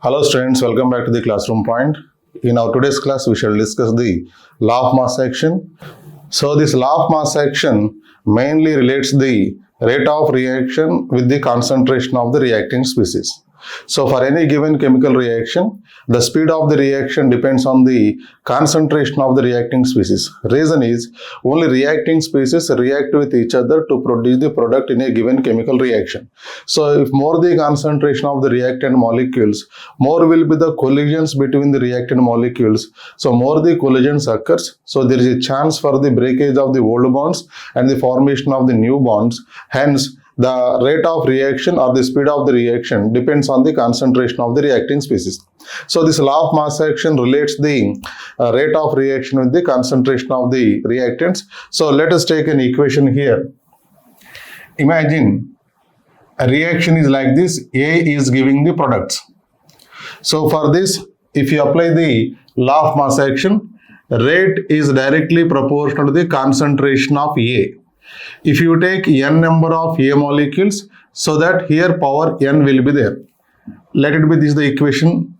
Hello students, welcome back to the classroom point. In our today's class, we shall discuss the law of mass action. So this law of mass action mainly relates the rate of reaction with the concentration of the reacting species. So for any given chemical reaction, the speed of the reaction depends on the concentration of the reacting species. Reason is, only reacting species react with each other to produce the product in a given chemical reaction. So if more the concentration of the reactant molecules, more will be the collisions between the reactant molecules. So more the collisions occurs, so there is a chance for the breakage of the old bonds and the formation of the new bonds. Hence, the rate of reaction or the speed of the reaction depends on the concentration of the reacting species. So this law of mass action relates the rate of reaction with the concentration of the reactants. So let us take an equation here. Imagine a reaction is like this. A is giving the products. So for this, if you apply the law of mass action, rate is directly proportional to the concentration of A. If you take n number of A molecules, so that here power n will be there. Let it be this the equation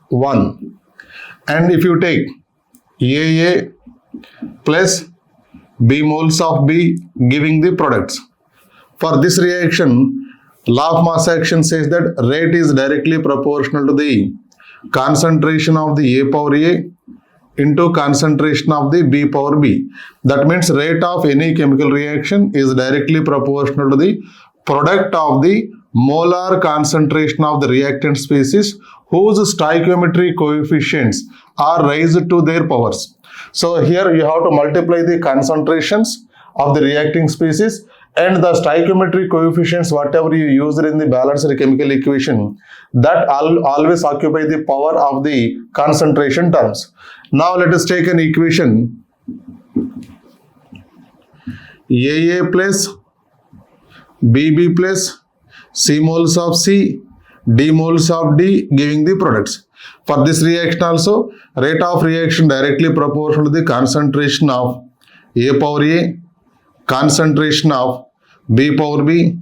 1. And if you take AA plus B moles of B giving the products. For this reaction, law of mass action says that rate is directly proportional to the concentration of the A power A into concentration of the B power B. That means rate of any chemical reaction is directly proportional to the product of the molar concentration of the reactant species whose stoichiometric coefficients are raised to their powers. So here you have to multiply the concentrations of the reacting species and the stoichiometric coefficients, whatever you use in the balanced chemical equation, that always occupy the power of the concentration terms. Now let us take an equation AA plus BB plus C moles of C, D moles of D giving the products. For this reaction also, rate of reaction directly proportional to the concentration of A power A, concentration of B power B,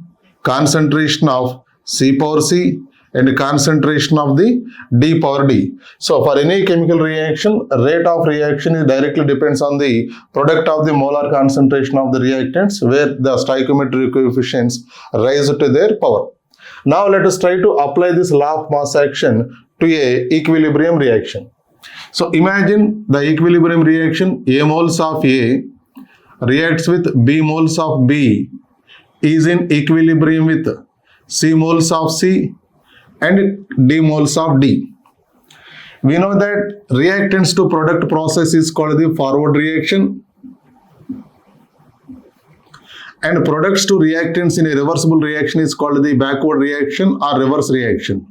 concentration of C power C, and concentration of the D power D. So for any chemical reaction, rate of reaction is directly depends on the product of the molar concentration of the reactants, where the stoichiometric coefficients rise to their power. Now let us try to apply this law of mass action to a equilibrium reaction. So imagine the equilibrium reaction. A moles of A reacts with B moles of B is in equilibrium with C moles of C and D moles of D. We know that reactants to product process is called the forward reaction, and products to reactants in a reversible reaction is called the backward reaction or reverse reaction.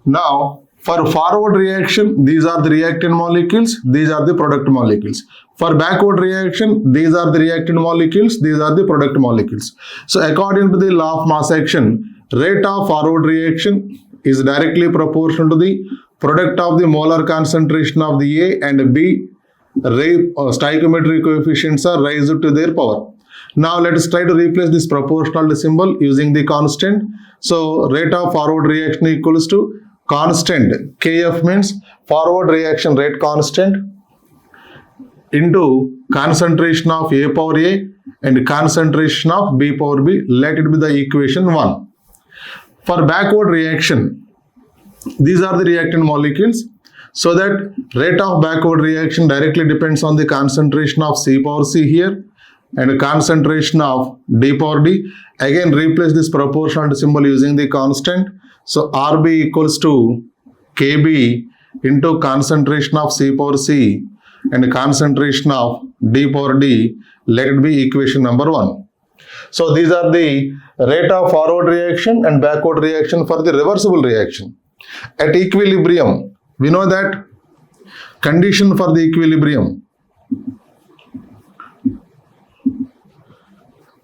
Now, for forward reaction, these are the reactant molecules, these are the product molecules. For backward reaction, these are the reactant molecules, these are the product molecules. So according to the law of mass action, rate of forward reaction is directly proportional to the product of the molar concentration of the A and B. Stoichiometric coefficients are raised to their power. Now let us try to replace this proportional symbol using the constant. So rate of forward reaction equals to constant. Kf means forward reaction rate constant into concentration of A power A and concentration of B power B. Let it be the equation 1. For backward reaction, these are the reactant molecules. So that rate of backward reaction directly depends on the concentration of C power C here and concentration of D power D. Again replace this proportional symbol using the constant. So RB equals to KB into concentration of C power C and concentration of D power D. Let it be equation number 1. So these are the rate of forward reaction and backward reaction for the reversible reaction. At equilibrium, we know that condition for the equilibrium.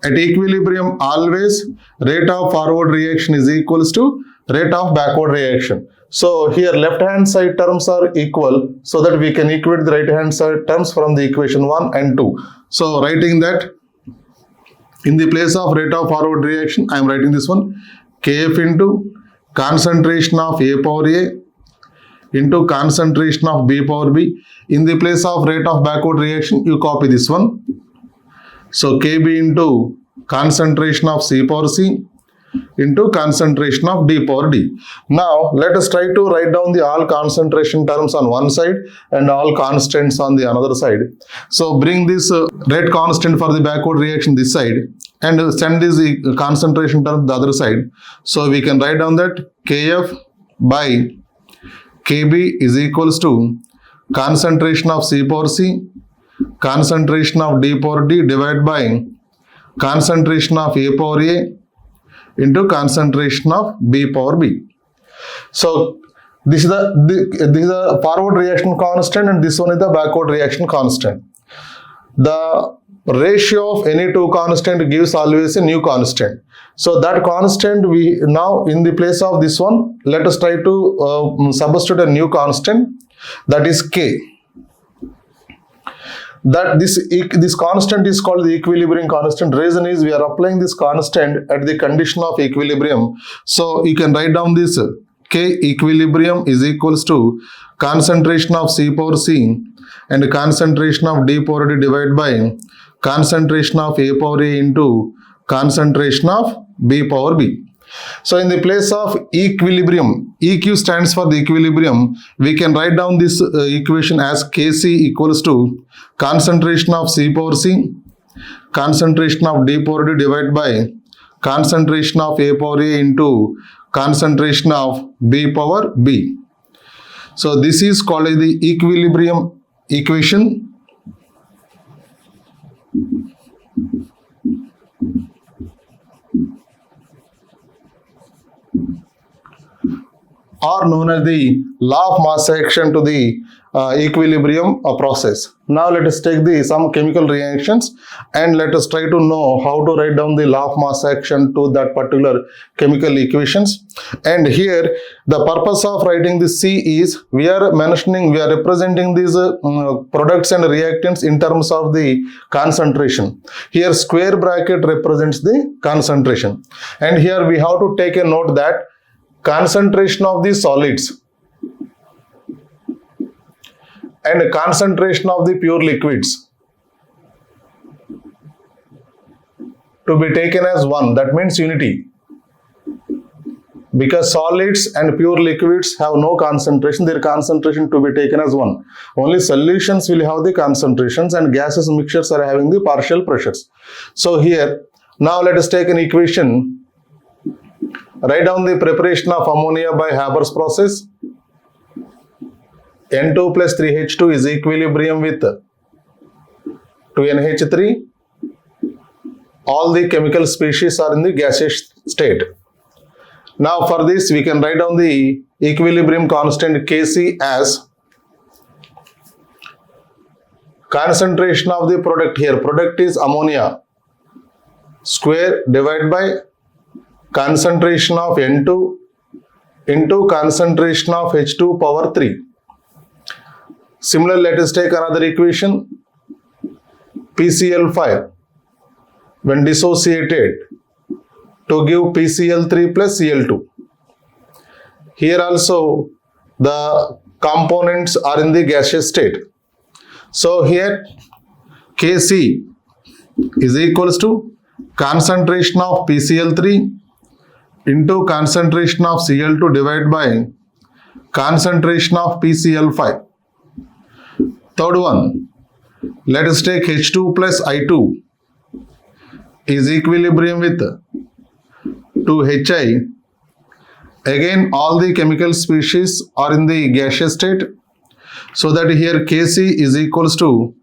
At equilibrium, always rate of forward reaction is equals to rate of backward reaction. So here left hand side terms are equal, so that we can equate the right hand side terms from the equation 1 and 2. So writing that in the place of rate of forward reaction, I am writing this one. Kf into concentration of A power A into concentration of B power B. In the place of rate of backward reaction, you copy this one. So Kb into concentration of C power C into concentration of D power D. Now let us try to write down the all concentration terms on one side and all constants on the another side. So bring this rate constant for the backward reaction this side and send this concentration term the other side. So we can write down that Kf by Kb is equals to concentration of C power C, concentration of D power D divided by concentration of A power A into concentration of B power B. So this is the forward reaction constant and this one is the backward reaction constant. The ratio of any two constant gives always a new constant. So that constant we now in the place of this one, let us try to substitute a new constant, that is K. That this constant is called the equilibrium constant. Reason is we are applying this constant at the condition of equilibrium. So you can write down this K equilibrium is equals to concentration of C power C and concentration of D power D divided by concentration of A power A into concentration of B power B. So in the place of equilibrium, EQ stands for the equilibrium, we can write down this equation as Kc equals to concentration of C power C, concentration of D power D divided by concentration of A power A into concentration of B power B. So this is called the equilibrium equation. Or known as the law of mass action to the equilibrium process. Now let us take some chemical reactions and let us try to know how to write down the law of mass action to that particular chemical equations. And here the purpose of writing the C is we are representing these products and reactants in terms of the concentration. Here square bracket represents the concentration. And here we have to take a note that concentration of the solids and concentration of the pure liquids to be taken as one. That means unity. Because solids and pure liquids have no concentration, their concentration to be taken as one. Only solutions will have the concentrations and gases mixtures are having the partial pressures. So here, now let us take an equation. Write down the preparation of ammonia by Haber's process. N2 plus 3H2 is equilibrium with 2NH3. All the chemical species are in the gaseous state. Now for this we can write down the equilibrium constant Kc as concentration of the product. Here product is ammonia square divided by concentration of N2 into concentration of H2 power 3. Similarly, let us take another equation. PCl5 when dissociated to give PCl3 plus Cl2. Here also the components are in the gaseous state. So here Kc is equals to concentration of PCl3 into concentration of Cl2 divided by concentration of PCl5. Third one, let us take H2 plus I2 is equilibrium with 2Hi. Again, all the chemical species are in the gaseous state. So that here Kc is equals to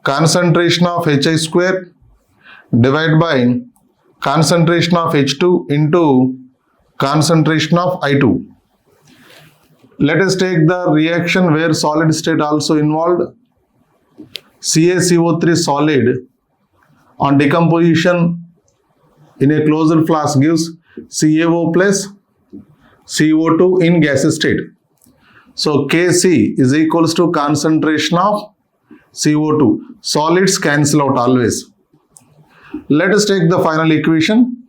concentration of Hi square divided by concentration of H2 into concentration of I2. Let us take the reaction where solid state also involved. CaCO3 solid on decomposition in a closed flask gives CaO plus CO2 in gaseous state. So Kc is equals to concentration of CO2. Solids cancel out always. Let us take the final equation.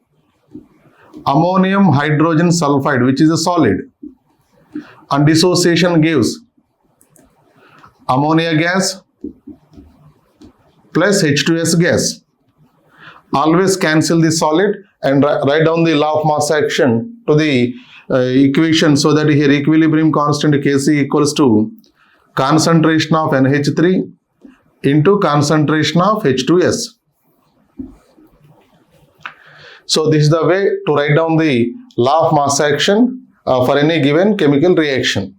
ammonium hydrogen sulfide, which is a solid, and dissociation gives ammonia gas plus H2S gas. Always cancel the solid and write down the law of mass action to the equation, so that here equilibrium constant Kc equals to concentration of NH3 into concentration of H2S. So this is the way to write down the law of mass action for any given chemical reaction.